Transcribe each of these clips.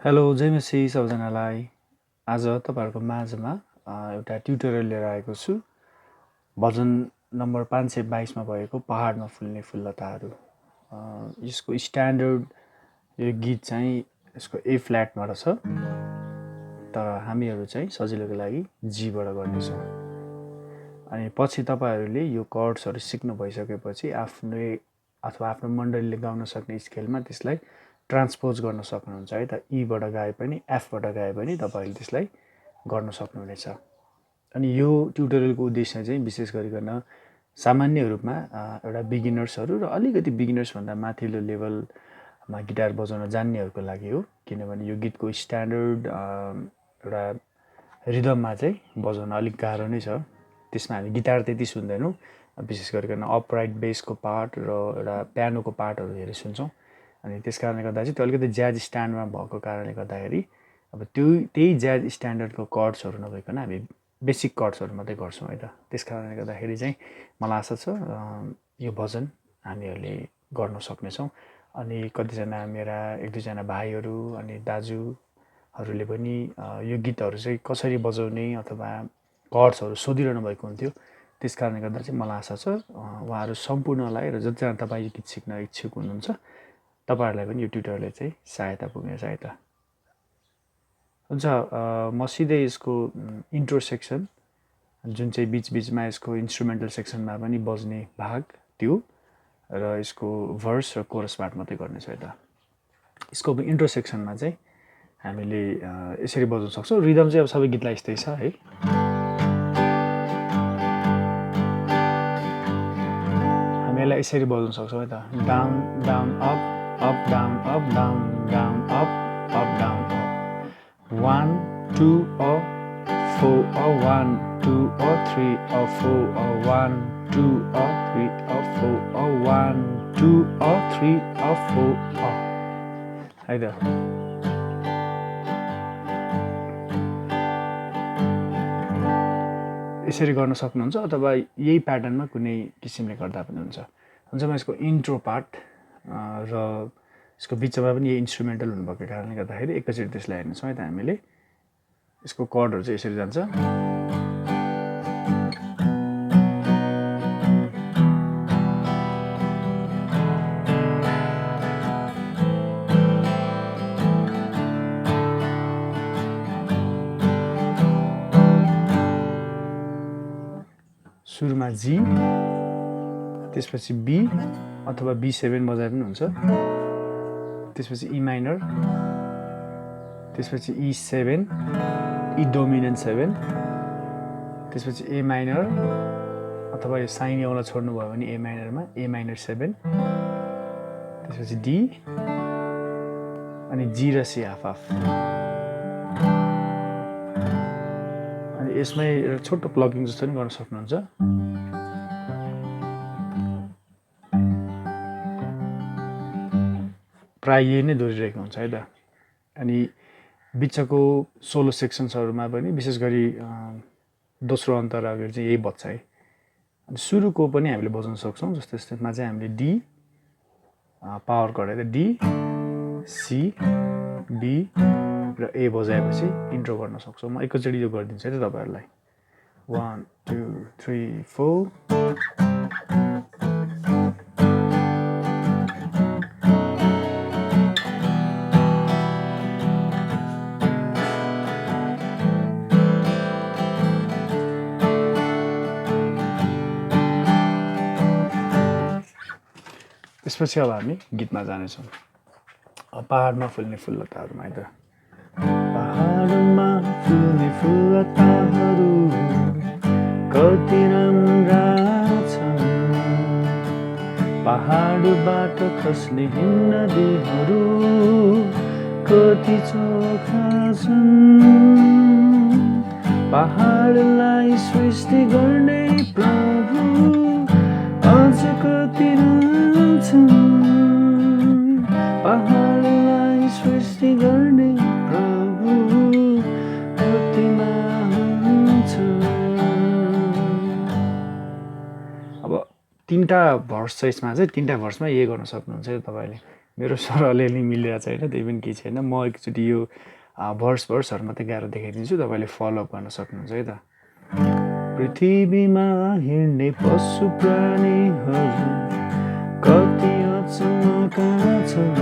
Hello जय मसी सबजनालाई। आज तपाईँहरूको माझमा एउटा ट्युटोरियल लिएर आएको छु। भजन नम्बर 522 मा भएको पहाडमा फुल्ने फुललताहरू। यसको स्ट्यान्डर्ड यो गीत चाहिँ यसको ए फ्ल्याटबाट छ, तर हामीहरू चाहिँ सजिलोको लागि जीबाट गर्नेछौँ। अनि पछि तपाईँहरूले यो कर्ड्सहरू सिक्नु भइसकेपछि आफ्नै अथवा आफ्नो मण्डलीले गाउन सक्ने स्केलमा त्यसलाई ट्रान्सपोज गर्न सक्नुहुन्छ है त। ईबाट गाए पनि एफबाट गाए पनि तपाईँले त्यसलाई गर्न सक्नुहुनेछ। अनि यो ट्युटोरियलको उद्देश्य चाहिँ विशेष गरिकन सामान्य रूपमा एउटा बिगिनर्सहरू र अलिकति बिगिनर्सभन्दा माथिल्लो लेभलमा गिटार बजाउन जान्नेहरूको लागि हो। किनभने यो गीतको स्ट्यान्डर्ड एउटा रिदममा चाहिँ बजाउन अलिक गाह्रो नै छ। त्यसमा हामी गिटार त्यति सुन्दैनौँ, विशेष गरिकन अपराइट बेसको पार्ट र एउटा पियानोको पार्टहरू धेरै सुन्छौँ। अनि त्यस कारणले गर्दा चाहिँ त्यो अलिकति ज्याज स्ट्यान्डमा भएको कारणले गर्दाखेरि अब त्यही ज्याज स्ट्यान्डर्डको कर्ड्सहरू नभइकन हामी बेसिक कर्ड्सहरू मात्रै गर्छौँ है त। त्यस कारणले गर्दाखेरि चाहिँ मलाई आशा छ यो भजन हामीहरूले गर्न सक्नेछौँ। अनि कतिजना मेरा एक दुईजना भाइहरू अनि दाजुहरूले पनि यो गीतहरू चाहिँ कसरी बजाउने अथवा कर्ड्सहरू सोधिरहनु भएको हुन्थ्यो। त्यस कारणले गर्दा चाहिँ मलाई आशा छ उहाँहरू सम्पूर्णलाई र जतिजना तपाईँ गीत सिक्न इच्छुक हुनुहुन्छ तपाईँहरूलाई पनि यो ट्युटोरियलले चाहिँ सहायता पुग्नेछ है त। हुन्छ, म सिधै यसको इन्ट्रो सेक्सन जुन चाहिँ बिचबिचमा यसको इन्स्ट्रुमेन्टल सेक्सनमा पनि बज्ने भाग त्यो र यसको भर्स र कोरस पार्ट मात्रै गर्नेछु है त। यसको इन्ट्रो सेक्सनमा चाहिँ हामीले यसरी बजाउन सक्छौँ। रिदम चाहिँ अब सबै गीतलाई यस्तै छ है। हामी यसलाई यसरी बजाउन सक्छौँ है त। Down down up up down up down down up down up 1 2 4 1 2 3 4 1 2 3 4 1 2 3 4 है त। यसरी गर्न सक्नुहुन्छ अथवा यही प्याटर्नमा कुनै किसिमले गर्दा पनि हुन्छ। हुन्छ, म यसको इन्ट्रो पार्ट र यसको बिचमा पनि यही इन्स्ट्रुमेन्टल हुनुभएको कारणले गर्दाखेरि एकैचोटि त्यसलाई हेर्नेछौँ है त। हामीले यसको कर्डहरू चाहिँ यसरी जान्छ। सुरुमा जी, त्यसपछि बी अथवा B7 बजाए पनि हुन्छ, त्यसपछि ई माइनर, त्यसपछि E7 ई डोमिनेन्ट 7, त्यसपछि ए माइनर अथवा यो साइन आउन छोड्नुभयो भने ए माइनरमा ए माइनर 7, त्यसपछि डी अनि जी र सी हाफ हाफ। अनि यसमै एउटा छोटो प्लगिङ जस्तो पनि गर्न सक्नुहुन्छ। प्राय यही नै दोहोरिरहेको हुन्छ है त। अनि बिचको सोलो सेक्सन्सहरूमा पनि विशेष गरी दोस्रो अन्तराहरू चाहिँ यही बज्छ है। अनि सुरुको पनि हामीले बजाउन सक्छौँ। जस्तो यसमा चाहिँ हामीले डी पावर गरेर डी सी बी र ए बजाएपछि इन्ट्रो गर्न सक्छौँ। म एकैचोटि यो गरिदिन्छु है त तपाईँहरूलाई। 1 2 3 4। त्यसपछि अब हामी गीतमा जानेछौँ। पहाडमा फुल्ने फुललताहरूमा है त। पहाडमा फुल्ने फुललताहरू कति राम्रा छन्, पहाडबाट खस्ने हिमनदीहरू कति चोखा छन्, पहाडलाई सृष्टि गर्ने प्रभु अझ कति पहाडलाई सृष्टि गर्ने प्रभु कतिमा हुन्छ। अब 3टा भर्स छ यसमा चाहिँ। 3टा भर्समा यही गर्न सक्नुहुन्छ तपाईँले। मेरो स्वर अलिअलि मिलिरहेको छैन, त्यही पनि केही छैन। म एकचोटि यो भर्सहरू मात्रै गाएर देखाइदिन्छु, तपाईँले फलोअप गर्न सक्नुहुन्छ है त। पृथ्वीमा हिँड्ने पशु प्राणीहरू कति अचम्मका छन्,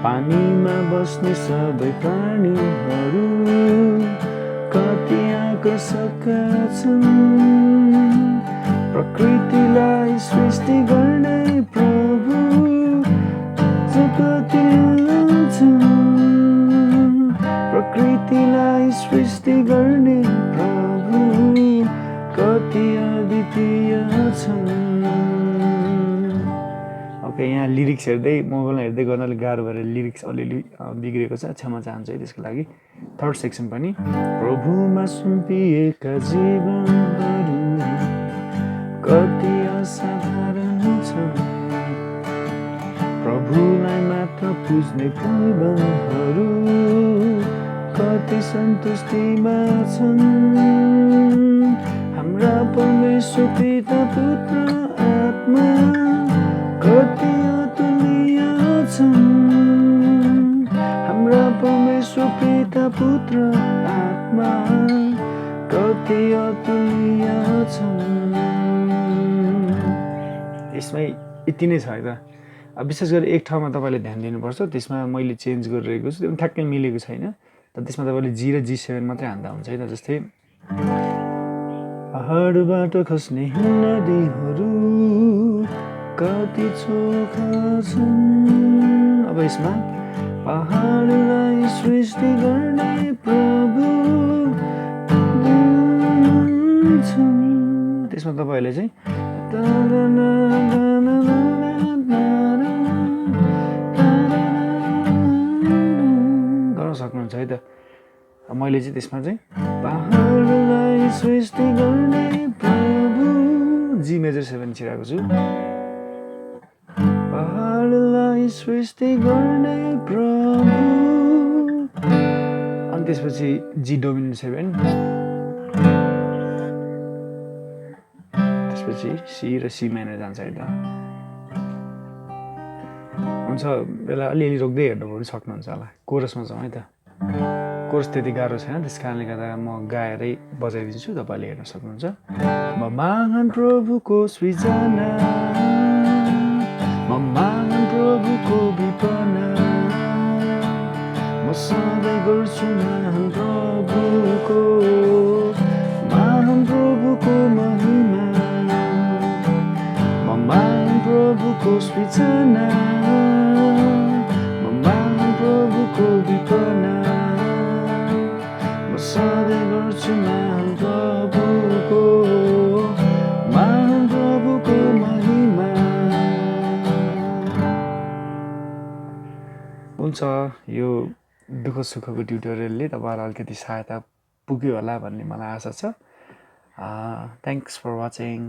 पानीमा बस्ने सबै प्राणीहरू कति आकर्षका छन्, प्रकृतिलाई सृष्टि गर्ने प्रभु कति छन्, प्रकृतिलाई सृष्टि गर्ने प्रभु कति अद्वितीय छन्। ओके, यहाँ लिरिक्स हेर्दै मोबाइलमा हेर्दै गर्नाले गाह्रो भएर लिरिक्स अलिअलि बिग्रेको छ, क्षमा चाहन्छु है त्यसको लागि। थर्ड सेक्सन पनि प्रभुमा सुम्पिएका जीवनहरू कति असाधारण छन्, प्रभुलाई मात्र पुज्ने जीवनहरू कति सन्तुष्टिमा छन्, हाम्रा परमेश्वर पिता पुत्र आत्मा कति अतुल्य छन्, हाम्रा परमेश्वर पिता पुत्र आत्मा कति अतुल्य छन्। यसमै यति नै छ है त। अब विशेष गरी एक ठाउँमा तपाईँले ध्यान दिनुपर्छ, त्यसमा मैले चेन्ज गरिरहेको छु, त्यो पनि ठ्याक्कै मिलेको छैन, तर त्यसमा तपाईँले G र G7 मात्रै हान्दा हुन्छ है त। जस्तै पहाडबाट खस्ने नदीहरू कति चोखा छन्, अब यसमा पहाडलाई सृष्टि गर्ने प्रभु छन्, त्यसमा तपाईँहरूले चाहिँ गर्न सक्नुहुन्छ है त। मैले चाहिँ त्यसमा चाहिँ पहाडलाई सृष्टि गर्ने प्रभु G मेजर 7 छिराएको छु, पहाडलाई सृष्टि गर्ने प्रभु, अनि त्यसपछि G डोमिनेन्ट 7, त्यसपछि C र C माइनर जान्छ है त। हुन्छ, बेला अलिअलि रोक्दै हेर्नु पनि सक्नुहुन्छ होला। कोरसमा जाउँ है त। कोरस त्यति गाह्रो छैन, त्यस कारणले गर्दा म गाएरै बजाइदिन्छु, तपाईँले हेर्न सक्नुहुन्छ। म महान प्रभुको सृजना, म महान प्रभुको विपना, म सधैँ गर्छु महान प्रभुको महिमा, म महान प्रभुको सृजना, म महान प्रभुको विपना, म सधैँ गर्छु महान प्रभुको महिमा। हुन्छ, यो दुःख सुखको ट्युटोरियलले तपाईँलाई अलिकति सहायता पुग्यो होला भन्ने मलाई आशा छ। Thanks for watching.